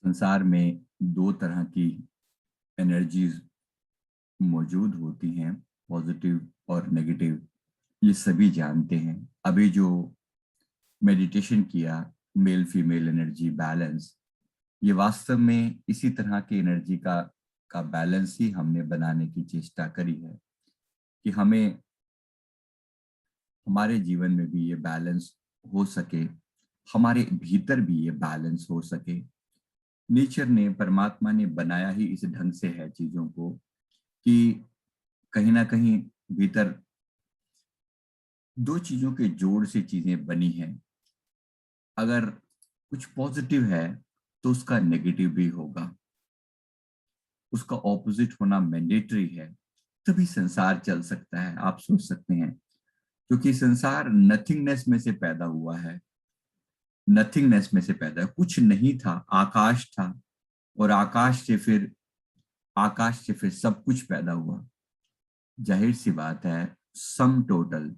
संसार में दो तरह की एनर्जीज मौजूद होती हैं, पॉजिटिव और नेगेटिव। ये सभी जानते हैं। अभी जो मेडिटेशन किया, मेल फीमेल एनर्जी बैलेंस, ये वास्तव में इसी तरह की एनर्जी का बैलेंस ही हमने बनाने की चेष्टा करी है कि हमें हमारे जीवन में भी ये बैलेंस हो सके, हमारे भीतर भी ये बैलेंस हो सके। नेचर ने, परमात्मा ने बनाया ही इस ढंग से है चीजों को कि कहीं ना कहीं भीतर दो चीजों के जोड़ से चीजें बनी हैं। अगर कुछ पॉजिटिव है तो उसका नेगेटिव भी होगा, उसका ऑपोजिट होना मैंडेटरी है, तभी संसार चल सकता है। आप सोच सकते हैं, क्योंकि संसार नथिंगनेस में से पैदा हुआ है। नथिंगनेस में से पैदा, कुछ नहीं था, आकाश था, और आकाश से फिर सब कुछ पैदा हुआ। जाहिर सी बात है, सम टोटल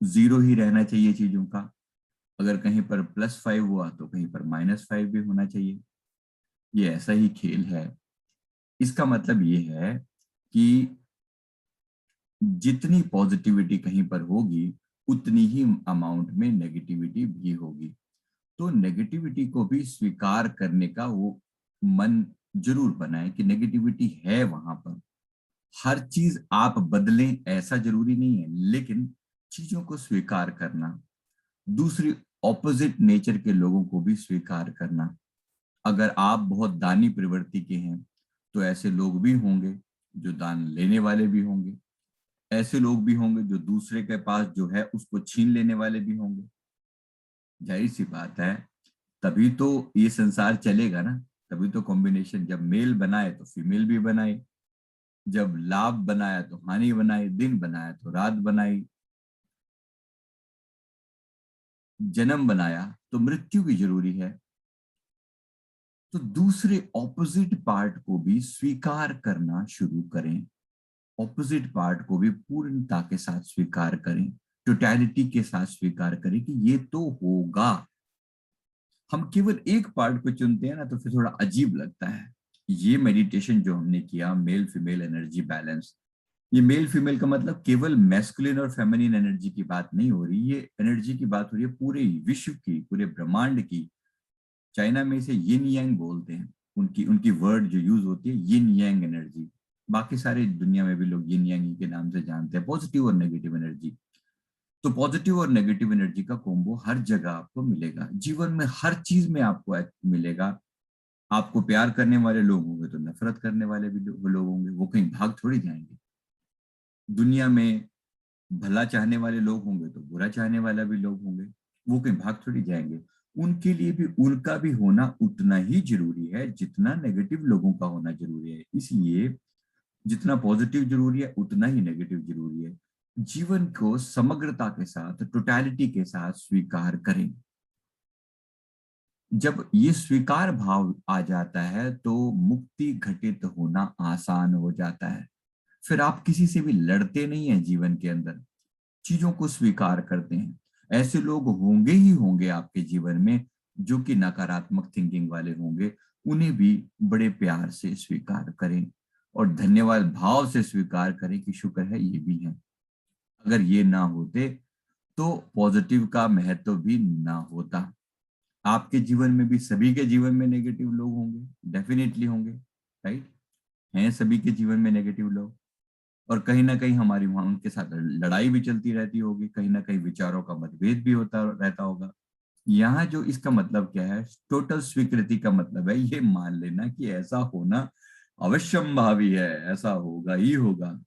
जीरो ही रहना चाहिए चीजों का। अगर कहीं पर +5 हुआ तो कहीं पर -5 भी होना चाहिए। ये ऐसा ही खेल है। इसका मतलब ये है कि जितनी पॉजिटिविटी कहीं पर होगी, उतनी ही अमाउंट में नेगेटिविटी भी होगी। तो नेगेटिविटी को भी स्वीकार करने का वो मन जरूर बनाए कि नेगेटिविटी है वहां पर। हर चीज आप बदलें ऐसा जरूरी नहीं है, लेकिन चीजों को स्वीकार करना, दूसरी ऑपोजिट नेचर के लोगों को भी स्वीकार करना। अगर आप बहुत दानी प्रवृत्ति के हैं तो ऐसे लोग भी होंगे जो दान लेने वाले भी होंगे। ऐसे लोग भी होंगे जो दूसरे के पास जो है उसको छीन लेने वाले भी होंगे। जाहिर सी बात है, तभी तो ये संसार चलेगा ना। तभी तो कॉम्बिनेशन, जब मेल बनाए तो फीमेल भी बनाए, जब लाभ बनाया तो हानि बनाई, दिन बनाया तो रात बनाई, जन्म बनाया तो मृत्यु भी जरूरी है। तो दूसरे ऑपोजिट पार्ट को भी स्वीकार करना शुरू करें। ऑपोजिट पार्ट को भी पूर्णता के साथ स्वीकार करें, टोटलिटी के साथ स्वीकार करें कि ये तो होगा। हम केवल एक पार्ट को चुनते हैं ना, तो फिर थोड़ा अजीब लगता है। ये मेडिटेशन जो हमने किया, मेल फीमेल एनर्जी बैलेंस, ये मेल फीमेल का मतलब केवल मैस्कुलिन और फेमिनिन एनर्जी की बात नहीं हो रही। ये एनर्जी की बात हो रही है पूरे विश्व की, पूरे ब्रह्मांड की। चाइना में इसे यिन यांग बोलते हैं। उनकी उनकी वर्ड जो यूज होती है, यिन यांग एनर्जी। बाकी सारे दुनिया में भी लोग यिन यांग के नाम से जानते हैं, पॉजिटिव और नेगेटिव एनर्जी। तो पॉजिटिव और नेगेटिव एनर्जी का कॉम्बो हर जगह आपको मिलेगा, जीवन में हर चीज में आपको मिलेगा। आपको प्यार करने वाले लोग होंगे तो नफरत करने वाले भी लोग होंगे, वो कहीं भाग थोड़ी जाएंगे। दुनिया में भला चाहने वाले लोग होंगे तो बुरा चाहने वाला भी लोग होंगे, वो कहीं भाग थोड़ी जाएंगे। उनके लिए भी उनका भी होना उतना ही जरूरी है जितना नेगेटिव लोगों का होना जरूरी है। इसलिए जितना पॉजिटिव जरूरी है उतना ही नेगेटिव जरूरी है। जीवन को समग्रता के साथ, टोटलिटी के साथ स्वीकार करें। जब ये स्वीकार भाव आ जाता है तो मुक्ति घटित होना आसान हो जाता है। फिर आप किसी से भी लड़ते नहीं है जीवन के अंदर, चीजों को स्वीकार करते हैं। ऐसे लोग होंगे ही होंगे आपके जीवन में जो कि नकारात्मक थिंकिंग वाले होंगे, उन्हें भी बड़े प्यार से स्वीकार करें और धन्यवाद भाव से स्वीकार करें कि शुक्र है ये भी है। अगर ये ना होते तो पॉजिटिव का महत्व भी ना होता। आपके जीवन में भी, सभी के जीवन में नेगेटिव लोग होंगे, डेफिनेटली होंगे, राइट? हैं सभी के जीवन में नेगेटिव लोग, और कहीं ना कहीं हमारी वहां उनके साथ लड़ाई भी चलती रहती होगी, कहीं ना कहीं विचारों का मतभेद भी होता रहता होगा। यहाँ जो इसका मतलब क्या है, टोटल स्वीकृति का मतलब है ये मान लेना कि ऐसा होना अवश्यंभावी है, ऐसा होगा ही होगा।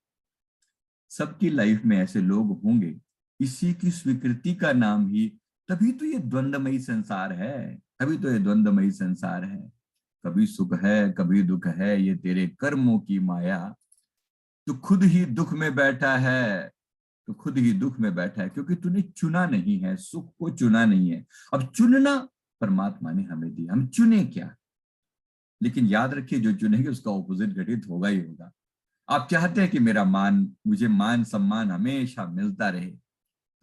सबकी लाइफ में ऐसे लोग होंगे, इसी की स्वीकृति का नाम ही, तभी तो ये द्वंद्वमयी संसार है। तभी तो ये द्वंद्वमयी संसार है। कभी सुख है कभी दुख है, ये तेरे कर्मों की माया। तू खुद ही दुख में बैठा है, तो खुद ही दुख में बैठा है, क्योंकि तूने चुना नहीं है, सुख को चुना नहीं है। अब चुनना परमात्मा ने हमें दिया, हम चुने क्या। लेकिन याद रखिए, जो चुनेंगे उसका ऑपोजिट घटित होगा ही होगा। आप चाहते हैं कि मुझे मान सम्मान हमेशा मिलता रहे,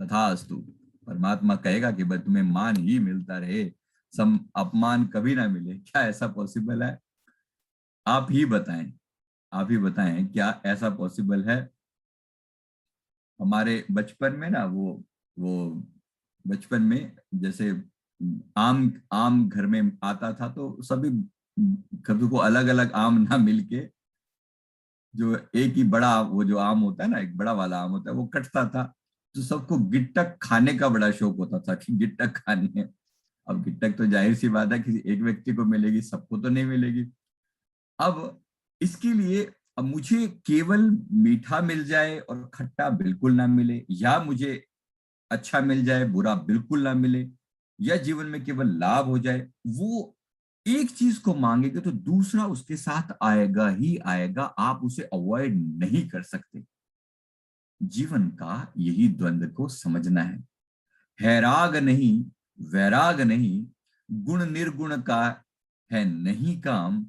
तथास्तु। परमात्मा कहेगा कि बस तुम्हें मान ही मिलता रहे, अपमान कभी ना मिले, क्या ऐसा पॉसिबल है? आप ही बताएं, आप ही बताएं, क्या ऐसा पॉसिबल है? हमारे बचपन में ना वो बचपन में जैसे आम आम घर में आता था, तो सभी कभी को अलग अलग आम ना मिलके जो एक ही बड़ा वो जो आम होता है ना, एक बड़ा वाला आम होता है, वो कटता था। तो सबको गिट्टक खाने का बड़ा शौक होता था कि गिट्टक खानी है। अब गिट्टक तो जाहिर सी बात है किसी एक व्यक्ति को मिलेगी, सबको तो नहीं मिलेगी। अब इसके लिए अब मुझे केवल मीठा मिल जाए और खट्टा बिल्कुल ना मिले, या मुझे अच्छा मिल जाए बुरा बिल्कुल ना मिले, या जीवन में केवल लाभ हो जाए, वो एक चीज को मांगेगा तो दूसरा उसके साथ आएगा ही आएगा, आप उसे अवॉइड नहीं कर सकते। जीवन का यही द्वंद्व को समझना है राग नहीं, वैराग नहीं, गुण निर्गुण का है नहीं काम,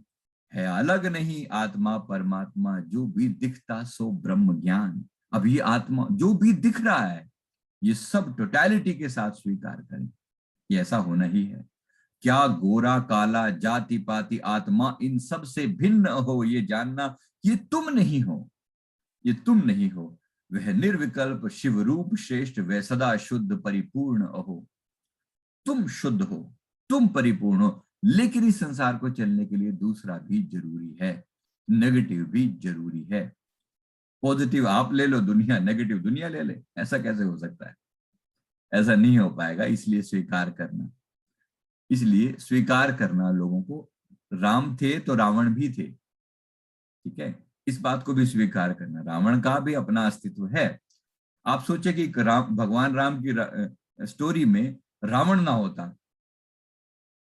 है अलग नहीं आत्मा परमात्मा, जो भी दिखता सो ब्रह्म ज्ञान। अब ये आत्मा जो भी दिख रहा है, ये सब टोटलिटी के साथ स्वीकार करें, ये ऐसा होना ही है। क्या गोरा काला जाति पाति आत्मा इन सब से भिन्न हो, ये जानना ये तुम नहीं हो, ये तुम नहीं हो। वह निर्विकल्प शिव रूप श्रेष्ठ, वह सदा शुद्ध परिपूर्ण अहो। तुम शुद्ध हो, तुम परिपूर्ण हो, लेकिन इस संसार को चलने के लिए दूसरा भी जरूरी है, नेगेटिव भी जरूरी है। पॉजिटिव आप ले लो दुनिया, नेगेटिव दुनिया ले ले, ऐसा कैसे हो सकता है? ऐसा नहीं हो पाएगा। इसलिए स्वीकार करना, इसलिए स्वीकार करना लोगों को, राम थे तो रावण भी थे, ठीक है, इस बात को भी स्वीकार करना, रावण का भी अपना अस्तित्व है। आप सोचे कि भगवान राम की स्टोरी में रावण ना होता,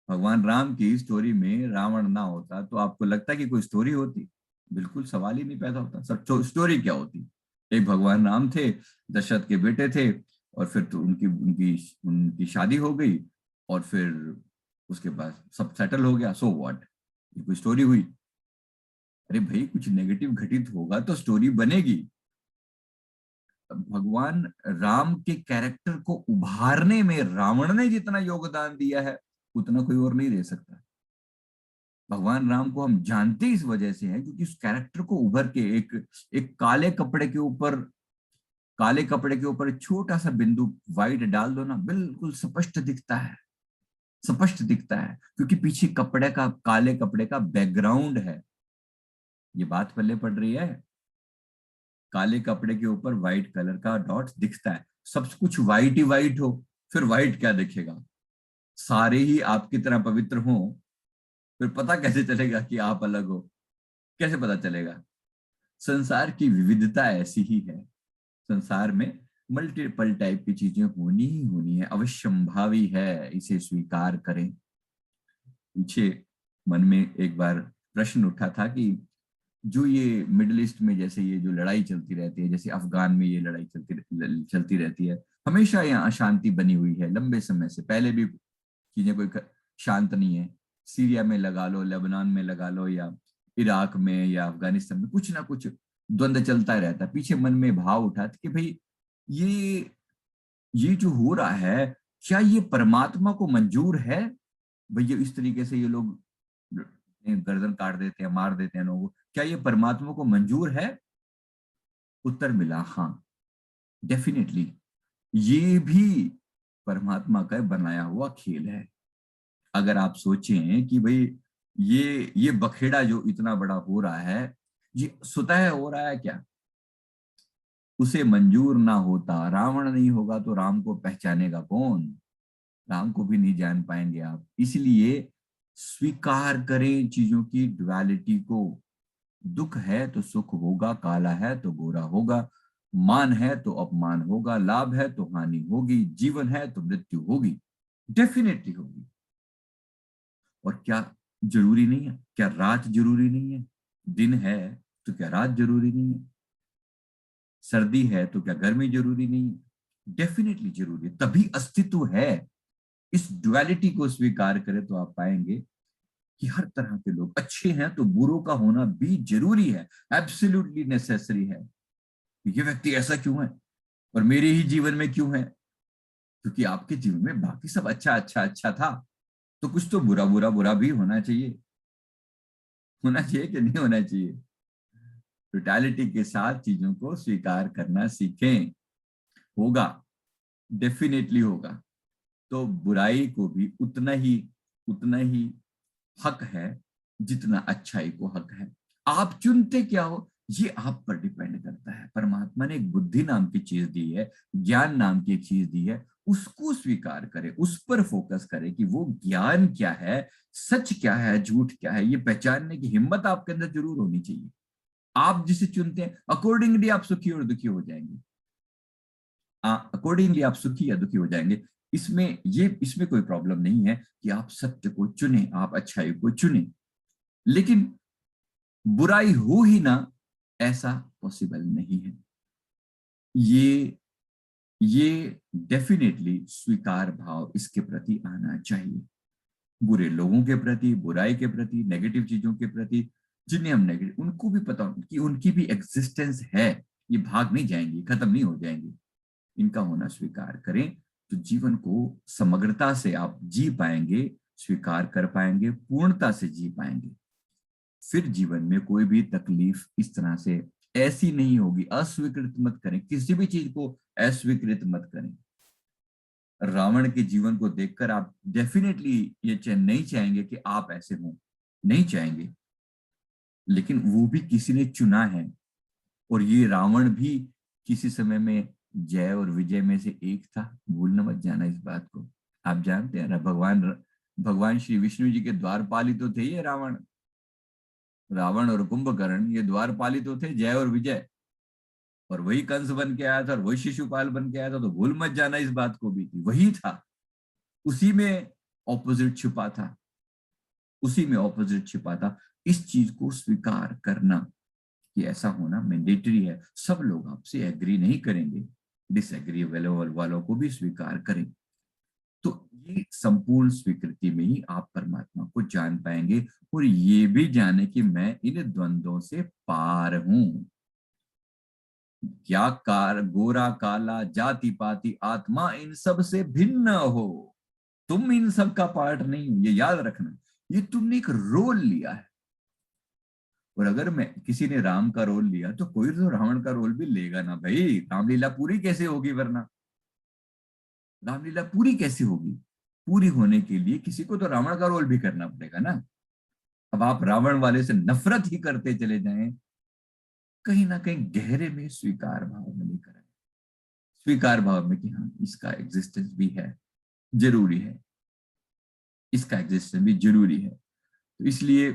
भगवान राम की स्टोरी में रावण ना होता, तो आपको लगता है कि कोई स्टोरी होती? बिल्कुल सवाल ही नहीं पैदा होता। सब स्टोरी क्या होती? एक भगवान राम थे, दशरथ के बेटे थे, और फिर तो उनकी उनकी उनकी शादी हो गई, और फिर उसके बाद सब सेटल हो गया, सो व्हाट, ये कोई स्टोरी हुई? अरे भाई, कुछ नेगेटिव घटित होगा तो स्टोरी बनेगी। भगवान राम के कैरेक्टर को उभारने में रावण ने जितना योगदान दिया है, उतना कोई और नहीं दे सकता। भगवान राम को हम जानते इस वजह से हैं क्योंकि उस कैरेक्टर को उभर के एक एक काले कपड़े के ऊपर एक छोटा सा बिंदु व्हाइट डाल दो ना, बिल्कुल स्पष्ट दिखता है, स्पष्ट दिखता है, क्योंकि पीछे काले कपड़े का बैकग्राउंड है। ये बात पल्ले पड़ रही है? काले कपड़े के ऊपर व्हाइट कलर का डॉट दिखता है, सब कुछ व्हाइट ही व्हाइट हो, फिर व्हाइट क्या दिखेगा? सारे ही आपकी तरह पवित्र हो, फिर पता कैसे चलेगा कि आप अलग हो? कैसे पता चलेगा? संसार की विविधता ऐसी ही है। संसार में मल्टीपल टाइप की चीजें होनी ही होनी है, अवश्यंभावी है, इसे स्वीकार करें। पीछे मन में एक बार प्रश्न उठा था कि जो ये मिडिल ईस्ट में जैसे ये जो लड़ाई चलती रहती है, जैसे अफगान में ये लड़ाई चलती रहती है, हमेशा यहाँ अशांति बनी हुई है लंबे समय से, पहले भी चीजें कोई शांत नहीं है। सीरिया में लगा लो, लेबनान में लगा लो, या इराक में या अफगानिस्तान में, कुछ ना कुछ द्वंद्व चलता रहता है। पीछे मन में भाव उठा था कि भाई ये ये जो हो रहा है, क्या ये परमात्मा को मंजूर है? भैया इस तरीके से ये लोग गर्दन काट देते हैं, मार देते हैं लोगों को, क्या ये परमात्मा को मंजूर है? उत्तर मिला हाँ, डेफिनेटली ये भी परमात्मा का बनाया हुआ खेल है। अगर आप सोचें कि भाई ये बखेड़ा जो इतना बड़ा हो रहा है, ये स्वतः हो रहा है क्या? उसे मंजूर ना होता, रावण नहीं होगा तो राम को पहचानेगा कौन? राम को भी नहीं जान पाएंगे आप। इसलिए स्वीकार करें चीजों की ड्युअलिटी को। दुख है तो सुख होगा, काला है तो गोरा होगा, मान है तो अपमान होगा, लाभ है तो हानि होगी, जीवन है तो मृत्यु होगी, डेफिनेटली होगी। और क्या जरूरी नहीं है? क्या रात जरूरी नहीं है? दिन है तो क्या रात जरूरी नहीं है? सर्दी है तो क्या गर्मी जरूरी नहीं है? डेफिनेटली जरूरी है, तभी अस्तित्व है। इस ड्युअलिटी को स्वीकार करें तो आप पाएंगे कि हर तरह के लोग अच्छे हैं, तो बुरों का होना भी जरूरी है, एब्सोल्युटली नेसेसरी है। ये व्यक्ति ऐसा क्यों है और मेरे ही जीवन में क्यों है? क्योंकि आपके जीवन में बाकी सब अच्छा अच्छा अच्छा था, तो कुछ तो बुरा बुरा बुरा भी होना चाहिए कि नहीं होना चाहिए। टोटलिटी के साथ चीजों को स्वीकार करना सीखें। होगा, डेफिनेटली होगा। तो बुराई को भी उतना ही हक है जितना अच्छाई को हक है। आप चुनते क्या हो ये आप पर डिपेंड करता है। परमात्मा ने एक बुद्धि नाम की चीज दी है, ज्ञान नाम की एक चीज दी है, उसको स्वीकार करें, उस पर फोकस करें कि वो ज्ञान क्या है, सच क्या है, झूठ क्या है, ये पहचानने की हिम्मत आपके अंदर जरूर होनी चाहिए। आप जिसे चुनते हैं अकॉर्डिंगली आप सुखी और दुखी हो जाएंगे। अकॉर्डिंगली आप सुखी या दुखी हो जाएंगे। इसमें कोई प्रॉब्लम नहीं है कि आप सत्य को चुने, आप अच्छाई को चुने। लेकिन बुराई हो ही ना, ऐसा पॉसिबल नहीं है। ये ये डेफिनेटली स्वीकार भाव इसके प्रति आना चाहिए। बुरे लोगों के प्रति, बुराई के प्रति, नेगेटिव चीजों के प्रति, जिन्हें हम नेगेटिव, उनको भी पता कि उनकी भी एग्जिस्टेंस है। ये भाग नहीं जाएंगी, खत्म नहीं हो जाएंगी। इनका होना स्वीकार करें तो जीवन को समग्रता से आप जी पाएंगे, स्वीकार कर पाएंगे, पूर्णता से जी पाएंगे। फिर जीवन में कोई भी तकलीफ इस तरह से ऐसी नहीं होगी। अस्वीकृत मत करें, किसी भी चीज को अस्वीकृत मत करें। रावण के जीवन को देखकर आप डेफिनेटली ये नहीं चाहेंगे कि आप ऐसे हो, नहीं चाहेंगे। लेकिन वो भी किसी ने चुना है, और ये रावण भी किसी समय में जय और विजय में से एक था। भूलना मत जाना इस बात को। आप जानते हैं ना, भगवान श्री विष्णु जी के द्वारपाल तो थे ये रावण। रावण और कुंभकर्ण ये द्वारपाल तो थे, जय और विजय। और वही कंस बन के आया था और वही शिशुपाल बन के आया था, तो भूल मत जाना इस बात को भी। वही था, उसी में ऑपोजिट छुपा था, उसी में ऑपोजिट छिपा था। इस चीज को स्वीकार करना कि ऐसा होना मैंडेटरी है। सब लोग आपसे एग्री नहीं करेंगे, डिसएग्री वालों को भी स्वीकार करें। तो ये संपूर्ण स्वीकृति में ही आप परमात्मा को जान पाएंगे, और ये भी जाने कि मैं इन द्वंद्वों से पार हूं। क्या कार गोरा काला जाति पाति आत्मा इन सब से भिन्न हो। तुम इन सब का पार्ट नहीं हो, ये याद रखना। ये तुमने एक रोल लिया है। और अगर मैं किसी ने राम का रोल लिया तो कोई तो रावण का रोल भी लेगा ना भाई। रामलीला पूरी कैसे होगी? वरना रामलीला पूरी कैसे होगी? पूरी होने के लिए किसी को तो रावण का रोल भी करना पड़ेगा ना। अब आप रावण वाले से नफरत ही करते चले जाएं, कहीं ना कहीं गहरे में स्वीकार भाव में लेकर आए। स्वीकार भाव में कि हाँ, इसका एग्जिस्टेंस भी है, जरूरी है, इसका एग्जिस्टेंस भी जरूरी है। तो इसलिए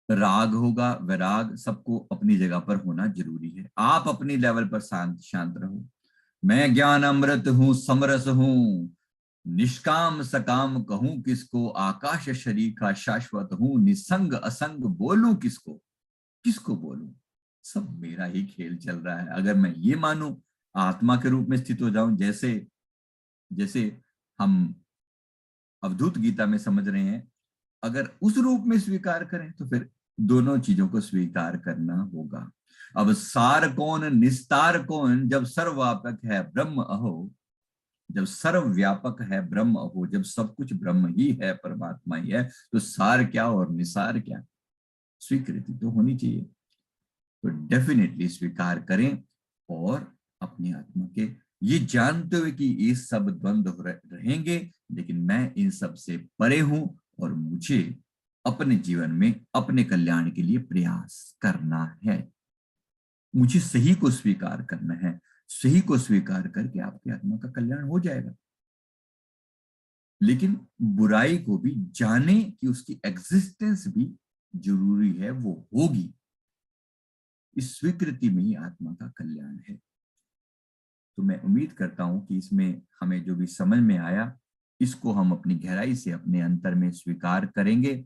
राग होगा, वैराग सबको अपनी जगह पर होना जरूरी है। आप अपनी लेवल पर शांत शांत रहो। मैं ज्ञान अमृत हूं, समरस हूं, निष्काम सकाम कहूं किसको, आकाश शरीका शाश्वत हूं, निसंग असंग बोलूं किसको, किसको बोलूं, सब मेरा ही खेल चल रहा है। अगर मैं ये मानूं, आत्मा के रूप में स्थित हो जाऊं, जैसे जैसे हम अवधूत गीता में समझ रहे हैं, अगर उस रूप में स्वीकार करें तो फिर दोनों चीजों को स्वीकार करना होगा। अब सार कौन निस्तार कौन, जब सर्वव्यापक है ब्रह्म अहो, जब सर्वव्यापक है ब्रह्म अहो, जब सब कुछ ब्रह्म ही है, परमात्मा ही है, तो सार क्या और निसार क्या? स्वीकृति तो होनी चाहिए। तो डेफिनेटली स्वीकार करें, और अपनी आत्मा के ये जानते हुए कि ये सब द्वंद्व रहेंगे, लेकिन मैं इन सब से परे हूं, और मुझे अपने जीवन में अपने कल्याण के लिए प्रयास करना है। मुझे सही को स्वीकार करना है। सही को स्वीकार करके आपकी आत्मा का कल्याण हो जाएगा। लेकिन बुराई को भी जाने कि उसकी एग्जिस्टेंस भी जरूरी है, वो होगी। इस स्वीकृति में ही आत्मा का कल्याण है। तो मैं उम्मीद करता हूं कि इसमें हमें जो भी समझ में आया, इसको हम अपनी गहराई से अपने अंतर में स्वीकार करेंगे,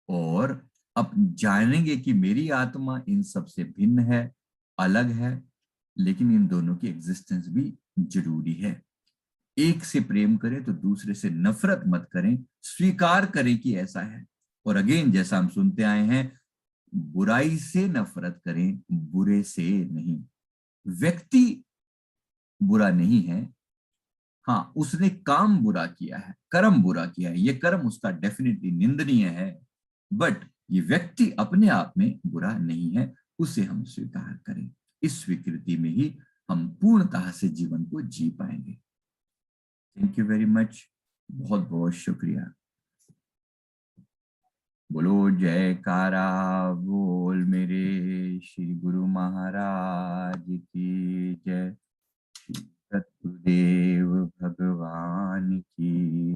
और अब जानेंगे कि मेरी आत्मा इन सब से भिन्न है, अलग है, लेकिन इन दोनों की एग्जिस्टेंस भी जरूरी है। एक से प्रेम करें तो दूसरे से नफरत मत करें, स्वीकार करें कि ऐसा है। और अगेन, जैसा हम सुनते आए हैं, बुराई से नफरत करें, बुरे से नहीं। व्यक्ति बुरा नहीं है, हाँ, उसने काम बुरा किया है, कर्म बुरा किया है, ये कर्म उसका डेफिनेटली निंदनीय है, बट ये व्यक्ति अपने आप में बुरा नहीं है, उसे हम स्वीकार करें। इस स्वीकृति में ही हम पूर्णतः से जीवन को जी पाएंगे। थैंक यू वेरी मच, बहुत बहुत शुक्रिया। बोलो जयकारा, बोल मेरे श्री गुरु महाराज की जय, श्री सतगुरुदेव भगवान की